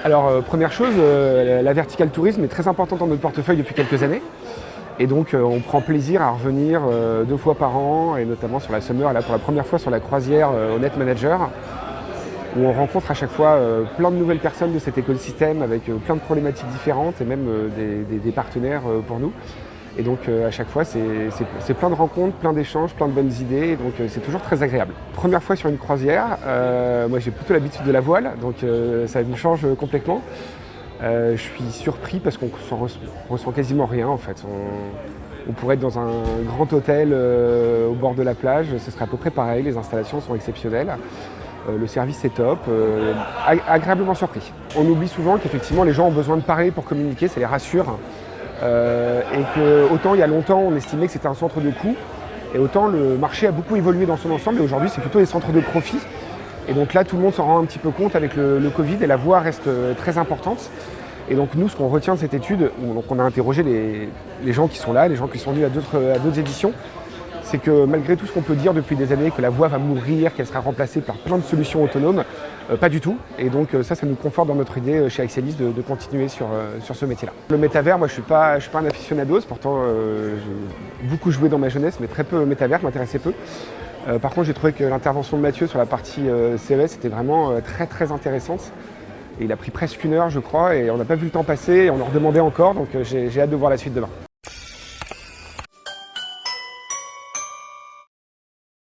Alors, première chose, la vertical tourisme est très importante dans notre portefeuille depuis quelques années. Et donc, on prend plaisir à revenir 2 fois par an, et notamment sur la Summer, là pour la première fois sur la croisière Honnête Manager, où on rencontre à chaque fois plein de nouvelles personnes de cet écosystème avec plein de problématiques différentes et même des partenaires pour nous. Et donc à chaque fois, c'est plein de rencontres, plein d'échanges, plein de bonnes idées, et donc c'est toujours très agréable. Première fois sur une croisière, moi j'ai plutôt l'habitude de la voile, donc ça me change complètement. Je suis surpris parce qu'on ressent quasiment rien en fait. On pourrait être dans un grand hôtel au bord de la plage, ce serait à peu près pareil, les installations sont exceptionnelles. Le service est top, agréablement surpris. On oublie souvent qu'effectivement les gens ont besoin de parler pour communiquer, ça les rassure. Et que autant il y a longtemps on estimait que c'était un centre de coût, et autant le marché a beaucoup évolué dans son ensemble et aujourd'hui c'est plutôt des centres de profit. Et donc là tout le monde s'en rend un petit peu compte avec le Covid et la voix reste très importante. Et donc nous ce qu'on retient de cette étude, donc on a interrogé les gens qui sont là, les gens qui sont venus à d'autres éditions, c'est que malgré tout ce qu'on peut dire depuis des années, que la voix va mourir, qu'elle sera remplacée par plein de solutions autonomes, pas du tout. Et donc ça nous conforte dans notre idée chez Axelis de continuer sur ce métier-là. Le métavers, moi je suis pas un aficionados, pourtant j'ai beaucoup joué dans ma jeunesse, mais très peu au métavers, m'intéressait peu. Par contre j'ai trouvé que l'intervention de Mathieu sur la partie CES était vraiment très intéressante. Et il a pris presque 1 heure je crois, et on n'a pas vu le temps passer, et on en redemandait encore, donc j'ai hâte de voir la suite demain.